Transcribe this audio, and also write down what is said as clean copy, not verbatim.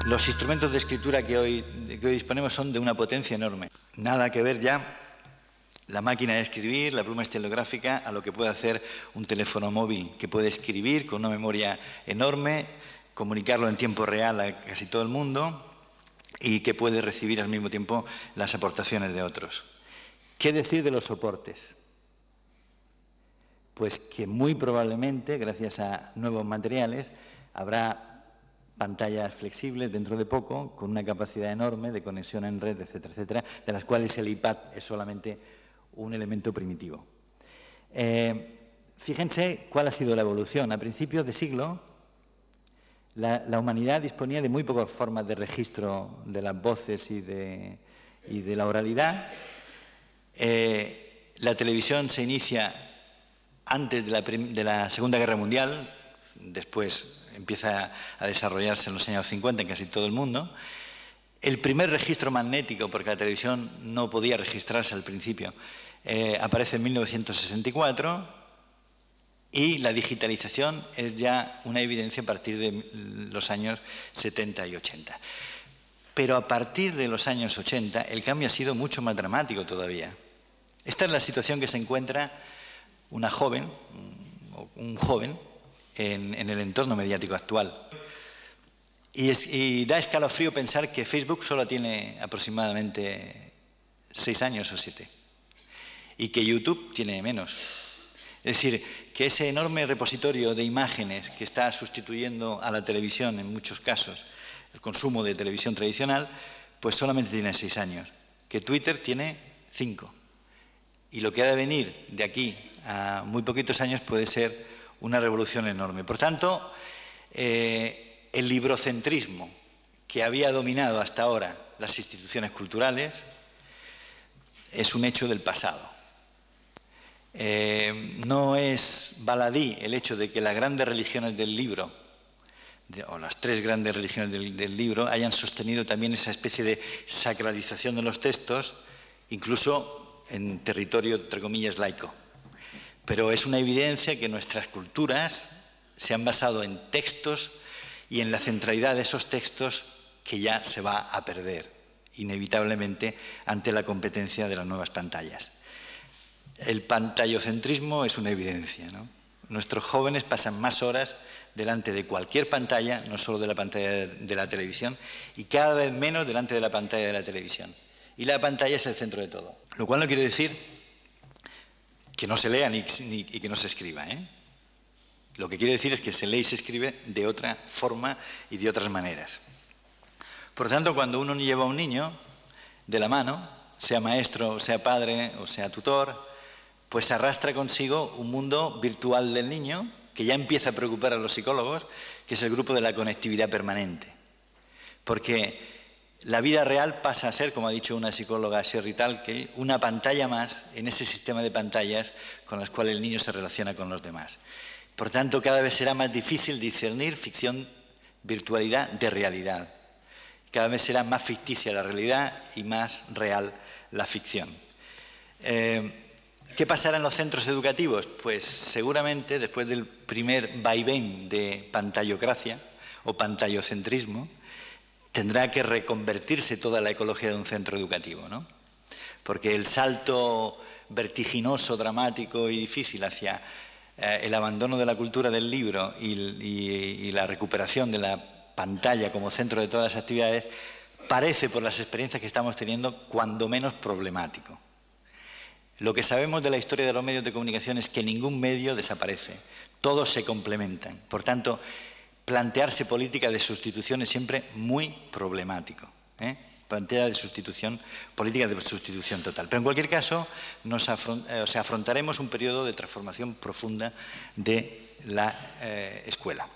Los instrumentos de escritura que hoy disponemos son de una potencia enorme. Nada que ver ya la máquina de escribir, la pluma estilográfica, a lo que puede hacer un teléfono móvil, que puede escribir con una memoria enorme, comunicarlo en tiempo real a casi todo el mundo y que puede recibir al mismo tiempo las aportaciones de otros. ¿Qué decir de los soportes? Pues que muy probablemente, gracias a nuevos materiales, habrá pantallas flexibles dentro de poco, con una capacidad enorme de conexión en red, etcétera, etcétera, de las cuales el iPad es solamente un elemento primitivo. Fíjense cuál ha sido la evolución. A principios de siglo, la humanidad disponía de muy pocas formas de registro de las voces y de la oralidad. La televisión se inicia antes de la Segunda Guerra Mundial, después empieza a desarrollarse en los años 50 en casi todo el mundo. El primer registro magnético, porque la televisión no podía registrarse al principio, aparece en 1964 y la digitalización es ya una evidencia a partir de los años 70 y 80. Pero a partir de los años 80 el cambio ha sido mucho más dramático todavía. Esta es la situación que se encuentra una joven, o un joven, en el entorno mediático actual. Y da escalofrío pensar que Facebook solo tiene aproximadamente 6 años o 7 y que YouTube tiene menos. Es decir, que ese enorme repositorio de imágenes que está sustituyendo a la televisión en muchos casos, el consumo de televisión tradicional, pues solamente tiene 6 años, que Twitter tiene 5. Y lo que ha de venir de aquí a muy poquitos años puede ser una revolución enorme. Por tanto, el librocentrismo que había dominado hasta ahora las instituciones culturales es un hecho del pasado. No es baladí el hecho de que las grandes religiones del libro, o las 3 grandes religiones del libro, hayan sostenido también esa especie de sacralización de los textos, incluso en territorio, entre comillas, laico. Pero es una evidencia que nuestras culturas se han basado en textos y en la centralidad de esos textos que ya se va a perder, inevitablemente, ante la competencia de las nuevas pantallas. El pantallocentrismo es una evidencia, ¿no? Nuestros jóvenes pasan más horas delante de cualquier pantalla, no solo de la pantalla de la televisión, y cada vez menos delante de la pantalla de la televisión. Y la pantalla es el centro de todo. Lo cual no quiere decir que no se lea y que no se escriba, ¿eh? Lo que quiere decir es que se lee y se escribe de otra forma y de otras maneras. Por tanto, cuando uno lleva a un niño de la mano, sea maestro, o sea padre, o sea tutor, pues arrastra consigo un mundo virtual del niño que ya empieza a preocupar a los psicólogos, que es el grupo de la conectividad permanente. Porque la vida real pasa a ser, como ha dicho una psicóloga, Sherry Talkey, una pantalla más en ese sistema de pantallas con las cuales el niño se relaciona con los demás. Por tanto, cada vez será más difícil discernir ficción, virtualidad de realidad. Cada vez será más ficticia la realidad y más real la ficción. ¿Qué pasará en los centros educativos? Pues seguramente, después del primer vaivén de pantallocracia o pantallocentrismo, tendrá que reconvertirse toda la ecología de un centro educativo, ¿no? Porque el salto vertiginoso, dramático y difícil hacia el abandono de la cultura del libro y la recuperación de la pantalla como centro de todas las actividades parece, por las experiencias que estamos teniendo, cuando menos problemático. Lo que sabemos de la historia de los medios de comunicación es que ningún medio desaparece, todos se complementan. Por tanto, plantearse política de sustitución es siempre muy problemático, ¿eh? Política de sustitución total. Pero en cualquier caso, afrontaremos un periodo de transformación profunda de la escuela.